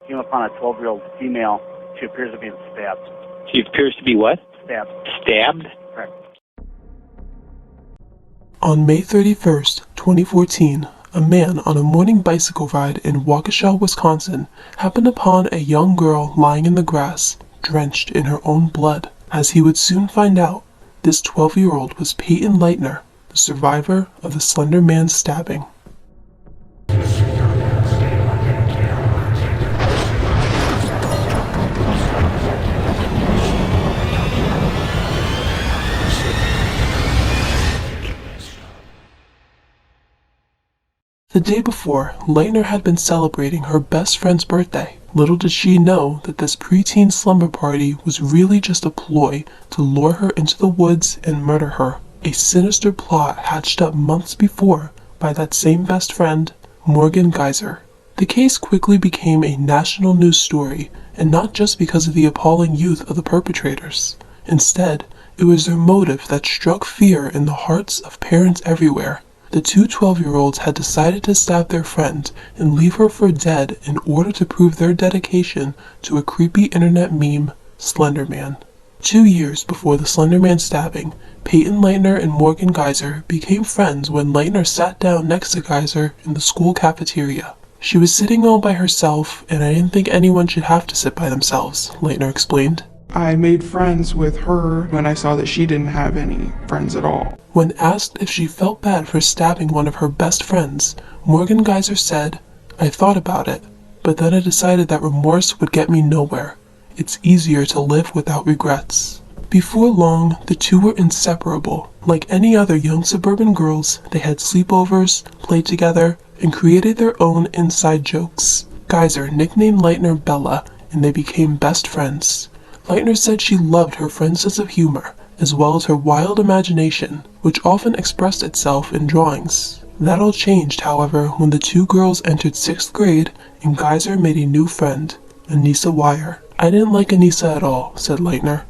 Came upon a 12-year-old female. She appears to be stabbed. She appears to be what? Stabbed. Stabbed? Correct. On May 31st, 2014, a man on a morning bicycle ride in Waukesha, Wisconsin, happened upon a young girl lying in the grass, drenched in her own blood. As he would soon find out, this 12-year-old was Payton Leutner, the survivor of the Slender Man stabbing. The day before, Leutner had been celebrating her best friend's birthday. Little did she know that this preteen slumber party was really just a ploy to lure her into the woods and murder her. A sinister plot hatched up months before by that same best friend, Morgan Geyser. The case quickly became a national news story, and not just because of the appalling youth of the perpetrators. Instead, it was their motive that struck fear in the hearts of parents everywhere. The two 12-year-olds had decided to stab their friend and leave her for dead in order to prove their dedication to a creepy internet meme, Slender Man. 2 years before the Slender Man stabbing, Payton Leutner and Morgan Geyser became friends when Leutner sat down next to Geyser in the school cafeteria. She was sitting all by herself, and I didn't think anyone should have to sit by themselves, Leutner explained. I made friends with her when I saw that she didn't have any friends at all. When asked if she felt bad for stabbing one of her best friends, Morgan Geyser said, "I thought about it, but then I decided that remorse would get me nowhere. It's easier to live without regrets." Before long, the two were inseparable. Like any other young suburban girls, they had sleepovers, played together, and created their own inside jokes. Geyser nicknamed Leutner Bella, and they became best friends. Leutner said she loved her friend's sense of humor, as well as her wild imagination, which often expressed itself in drawings. That all changed, however, when the two girls entered 6th grade and Geyser made a new friend, Anissa Wire. "I didn't like Anissa at all," said Leutner.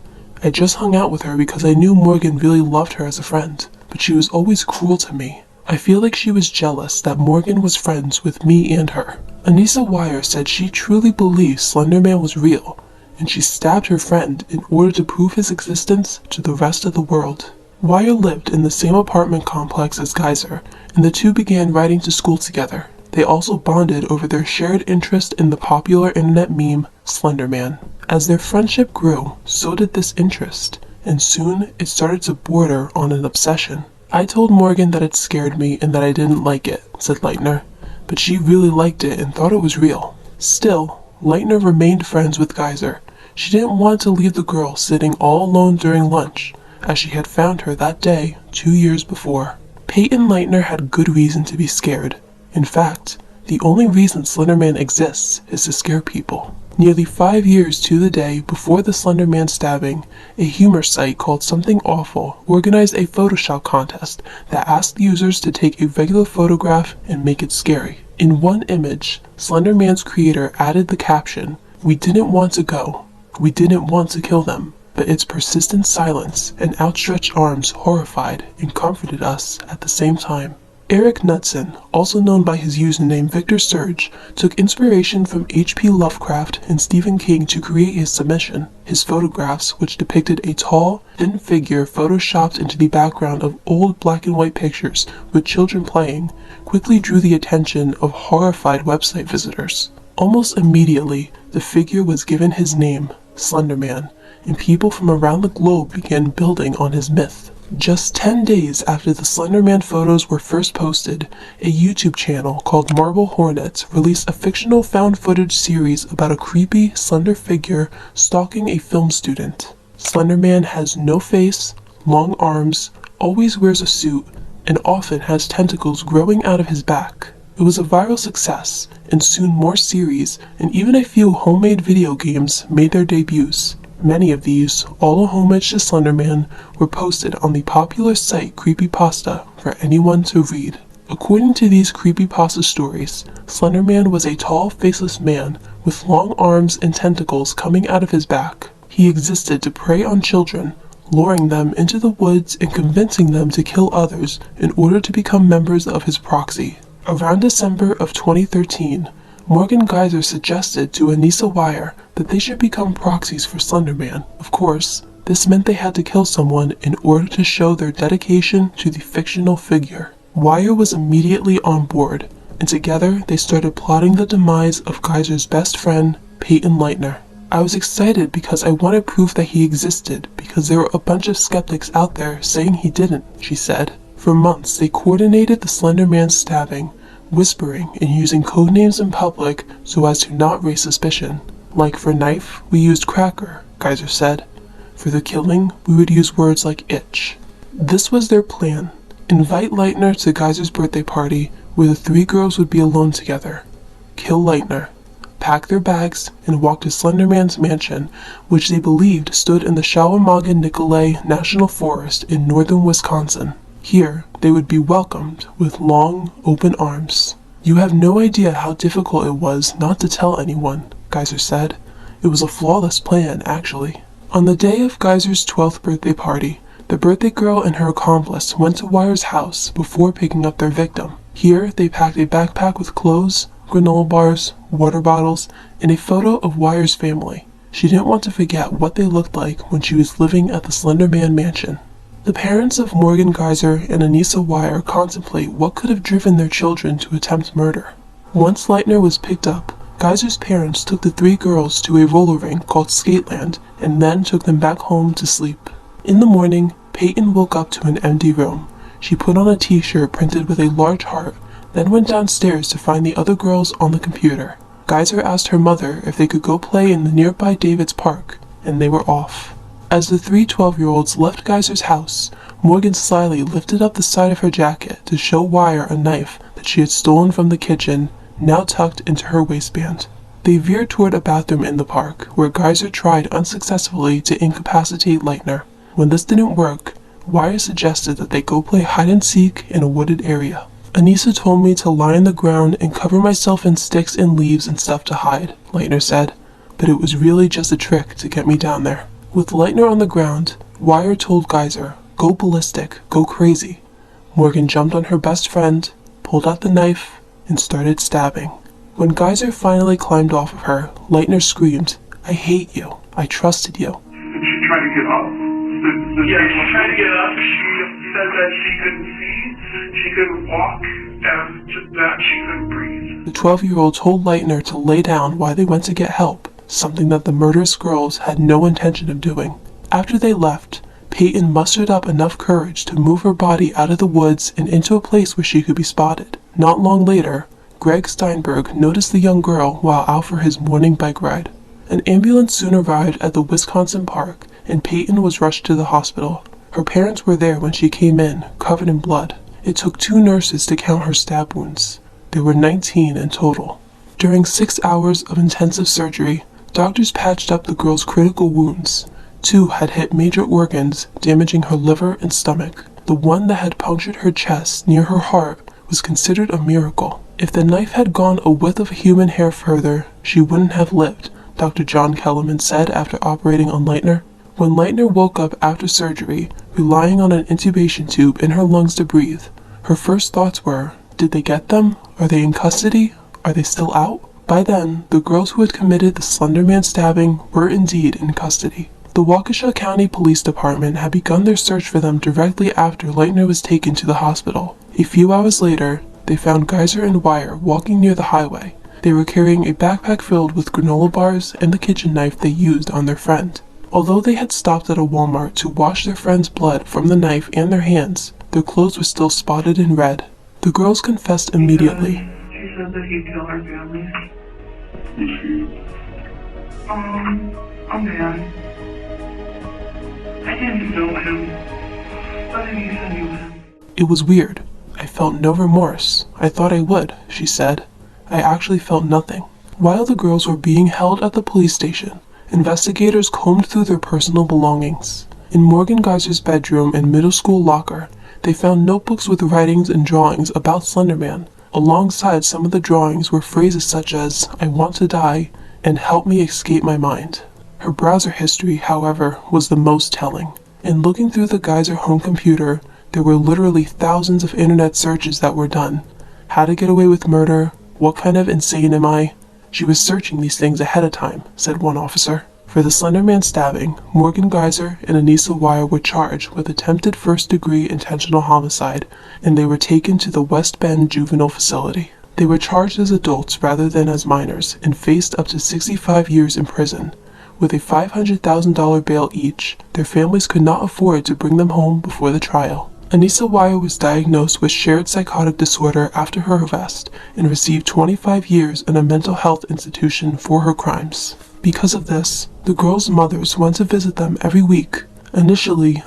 "I just hung out with her because I knew Morgan really loved her as a friend, but she was always cruel to me. I feel like she was jealous that Morgan was friends with me and her." Anissa Wire said she truly believed Slender Man was real, and she stabbed her friend in order to prove his existence to the rest of the world. Wire lived in the same apartment complex as Geyser, and the two began riding to school together. They also bonded over their shared interest in the popular internet meme, Slender Man. As their friendship grew, so did this interest, and soon it started to border on an obsession. "I told Morgan that it scared me and that I didn't like it," said Leutner, "but she really liked it and thought it was real." Still, Leutner remained friends with Geyser. She didn't want to leave the girl sitting all alone during lunch, as she had found her that day 2 years before. Payton Leutner had good reason to be scared. In fact, the only reason Slender Man exists is to scare people. Nearly 5 years to the day before the Slender Man stabbing, a humor site called Something Awful organized a Photoshop contest that asked users to take a regular photograph and make it scary. In one image, Slender Man's creator added the caption, "We didn't want to go. We didn't want to kill them, but its persistent silence and outstretched arms horrified and comforted us at the same time." Eric Knudsen, also known by his username Victor Surge, took inspiration from H.P. Lovecraft and Stephen King to create his submission. His photographs, which depicted a tall, thin figure photoshopped into the background of old black and white pictures with children playing, quickly drew the attention of horrified website visitors. Almost immediately, the figure was given his name, Slender Man, and people from around the globe began building on his myth. Just 10 days after the Slender Man photos were first posted, a YouTube channel called Marble Hornets released a fictional found footage series about a creepy, slender figure stalking a film student. Slender Man has no face, long arms, always wears a suit, and often has tentacles growing out of his back. It was a viral success, and soon more series, and even a few homemade video games made their debuts. Many of these, all a homage to Slender Man, were posted on the popular site Creepypasta for anyone to read. According to these creepypasta stories, Slender Man was a tall, faceless man with long arms and tentacles coming out of his back. He existed to prey on children, luring them into the woods and convincing them to kill others in order to become members of his proxy. Around December of 2013, Morgan Geyser suggested to Anissa Wire that they should become proxies for Slender Man. Of course, this meant they had to kill someone in order to show their dedication to the fictional figure. Wire was immediately on board, and together they started plotting the demise of Geyser's best friend, Payton Leutner. I was excited because I wanted proof that he existed, because there were a bunch of skeptics out there saying he didn't, she said. For months, they coordinated the Slender Man's stabbing, whispering and using codenames in public so as to not raise suspicion. Like for knife, we used cracker, Geyser said. For the killing, we would use words like itch. This was their plan. Invite Leutner to Geyser's birthday party, where the three girls would be alone together. Kill Leutner. Pack their bags, and walk to Slender Man's mansion, which they believed stood in the Chowamaga-Nicolet National Forest in northern Wisconsin. Here, they would be welcomed with long, open arms. You have no idea how difficult it was not to tell anyone, Geyser said. It was a flawless plan, actually. On the day of Geyser's 12th birthday party, the birthday girl and her accomplice went to Wire's house before picking up their victim. Here, they packed a backpack with clothes, granola bars, water bottles, and a photo of Wire's family. She didn't want to forget what they looked like when she was living at the Slender Man mansion. The parents of Morgan Geyser and Anissa Wire contemplate what could have driven their children to attempt murder. Once Leutner was picked up, Geyser's parents took the three girls to a roller rink called Skateland and then took them back home to sleep. In the morning, Payton woke up to an empty room. She put on a t-shirt printed with a large heart, then went downstairs to find the other girls on the computer. Geyser asked her mother if they could go play in the nearby David's Park, and they were off. As the three 12-year-olds left Geyser's house, Morgan slyly lifted up the side of her jacket to show Wire a knife that she had stolen from the kitchen, now tucked into her waistband. They veered toward a bathroom in the park, where Geyser tried unsuccessfully to incapacitate Leutner. When this didn't work, Wire suggested that they go play hide-and-seek in a wooded area. Anissa told me to lie on the ground and cover myself in sticks and leaves and stuff to hide, Leutner said, but it was really just a trick to get me down there. With Leutner on the ground, Wire told Geyser, "Go ballistic, go crazy." Morgan jumped on her best friend, pulled out the knife, and started stabbing. When Geyser finally climbed off of her, Leutner screamed, "I hate you. I trusted you." Did she try to get up? Yeah, she tried to get up. She said that she couldn't see, she couldn't walk, and just that she couldn't breathe. The 12-year-old told Leutner to lay down while they went to get help, something that the murderous girls had no intention of doing. After they left, Payton mustered up enough courage to move her body out of the woods and into a place where she could be spotted. Not long later, Greg Steinberg noticed the young girl while out for his morning bike ride. An ambulance soon arrived at the Wisconsin park, and Payton was rushed to the hospital. Her parents were there when she came in, covered in blood. It took 2 nurses to count her stab wounds. There were 19 in total. During 6 hours of intensive surgery, doctors patched up the girl's critical wounds. 2 had hit major organs, damaging her liver and stomach. The one that had punctured her chest near her heart was considered a miracle. If the knife had gone a width of human hair further, she wouldn't have lived, Dr. John Kellerman said after operating on Leutner. When Leutner woke up after surgery, relying on an intubation tube in her lungs to breathe, her first thoughts were, did they get them? Are they in custody? Are they still out? By then, the girls who had committed the Slender Man stabbing were indeed in custody. The Waukesha County Police Department had begun their search for them directly after Leutner was taken to the hospital. A few hours later, they found Geyser and Wire walking near the highway. They were carrying a backpack filled with granola bars and the kitchen knife they used on their friend. Although they had stopped at a Walmart to wash their friend's blood from the knife and their hands, their clothes were still spotted in red. The girls confessed immediately. She said that he'd kill our family. Who's he? A man. I didn't know him, but he said he was him. It was weird. I felt no remorse. I thought I would, she said. I actually felt nothing. While the girls were being held at the police station, investigators combed through their personal belongings. In Morgan Geyser's bedroom and middle school locker, they found notebooks with writings and drawings about Slender Man. Alongside some of the drawings were phrases such as, "I want to die," and "help me escape my mind." Her browser history, however, was the most telling. In looking through the Geyser home computer, there were literally thousands of internet searches that were done. How to get away with murder, what kind of insane am I, She was searching these things ahead of time, said one officer. For the Slender Man stabbing, Morgan Geyser and Anissa Weier were charged with attempted first-degree intentional homicide, and they were taken to the West Bend Juvenile Facility. They were charged as adults rather than as minors, and faced up to 65 years in prison. With a $500,000 bail each, their families could not afford to bring them home before the trial. Anissa Weier was diagnosed with shared psychotic disorder after her arrest and received 25 years in a mental health institution for her crimes. Because of this, the girls' mothers went to visit them every week. Initially,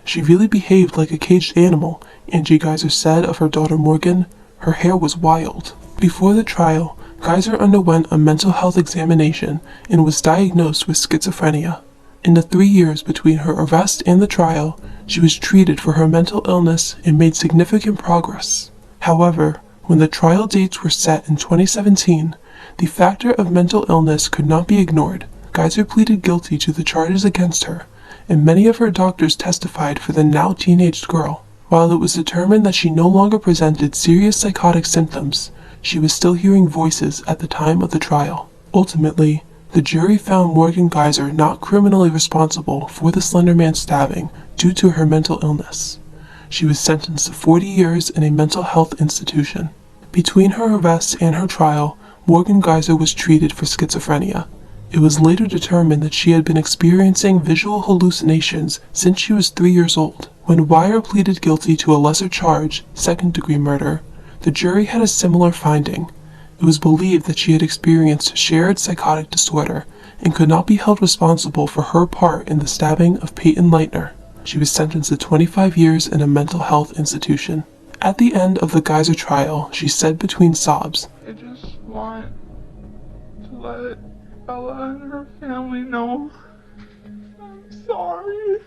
she really behaved like a caged animal, Angie Geyser said of her daughter Morgan. Her hair was wild. Before the trial, Geyser underwent a mental health examination and was diagnosed with schizophrenia. In the 3 years between her arrest and the trial, she was treated for her mental illness and made significant progress. However, when the trial dates were set in 2017, the factor of mental illness could not be ignored. Geyser pleaded guilty to the charges against her, and many of her doctors testified for the now teenaged girl. While it was determined that she no longer presented serious psychotic symptoms, she was still hearing voices at the time of the trial. Ultimately, the jury found Morgan Geyser not criminally responsible for the Slender Man stabbing due to her mental illness. She was sentenced to 40 years in a mental health institution. Between her arrest and her trial, Morgan Geyser was treated for schizophrenia. It was later determined that she had been experiencing visual hallucinations since she was 3 years old. When Weier pleaded guilty to a lesser charge, second-degree murder, the jury had a similar finding. It was believed that she had experienced shared psychotic disorder and could not be held responsible for her part in the stabbing of Payton Leutner. She was sentenced to 25 years in a mental health institution. At the end of the Geyser trial, she said between sobs, I just want to let Bella and her family know I'm sorry.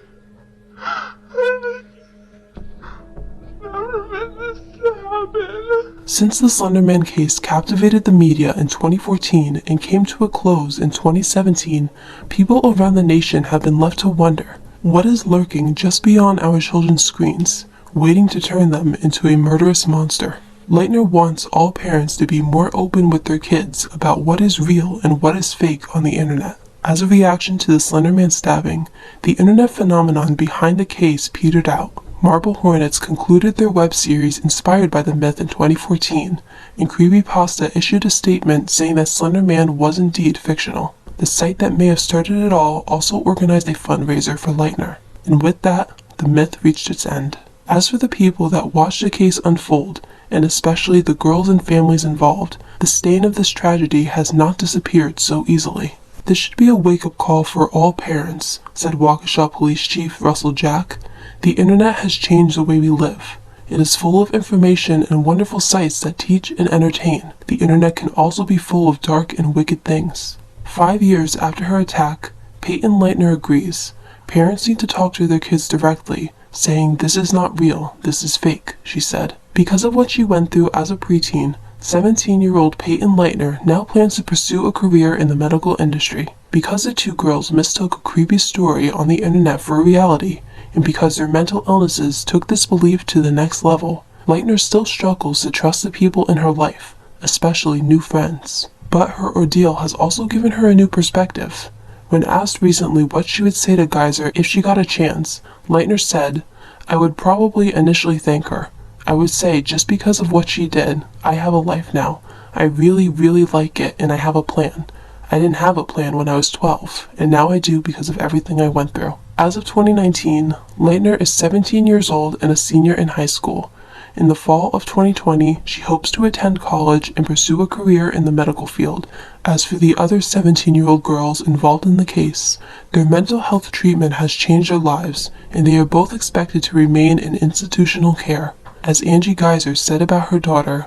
Never meant this to happen. Since the Slender Man case captivated the media in 2014 and came to a close in 2017, people around the nation have been left to wonder, what is lurking just beyond our children's screens, waiting to turn them into a murderous monster? Leutner wants all parents to be more open with their kids about what is real and what is fake on the internet. As a reaction to the Slender Man stabbing, the internet phenomenon behind the case petered out. Marble Hornets concluded their web series inspired by the myth in 2014, and Creepypasta issued a statement saying that Slender Man was indeed fictional. The site that may have started it all also organized a fundraiser for Leutner, and with that, the myth reached its end. As for the people that watched the case unfold, and especially the girls and families involved, the stain of this tragedy has not disappeared so easily. This should be a wake-up call for all parents, said Waukesha Police Chief Russell Jack. The internet has changed the way we live. It is full of information and wonderful sites that teach and entertain. The internet can also be full of dark and wicked things. 5 years after her attack, Payton Leutner agrees. Parents need to talk to their kids directly, saying, "This is not real, this is fake," she said. Because of what she went through as a preteen, 17-year-old Payton Leutner now plans to pursue a career in the medical industry. Because the two girls mistook a creepy story on the internet for a reality, and because their mental illnesses took this belief to the next level, Leutner still struggles to trust the people in her life, especially new friends. But her ordeal has also given her a new perspective. When asked recently what she would say to Geyser if she got a chance, Leutner said, "I would probably initially thank her. I would say just because of what she did, I have a life now. I really, really like it and I have a plan. I didn't have a plan when I was 12, and now I do because of everything I went through." As of 2019, Leutner is 17 years old and a senior in high school. In the fall of 2020, she hopes to attend college and pursue a career in the medical field. As for the other 17-year-old girls involved in the case, their mental health treatment has changed their lives, and they are both expected to remain in institutional care. As Angie Geyser said about her daughter,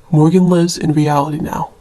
Morgan lives in reality now.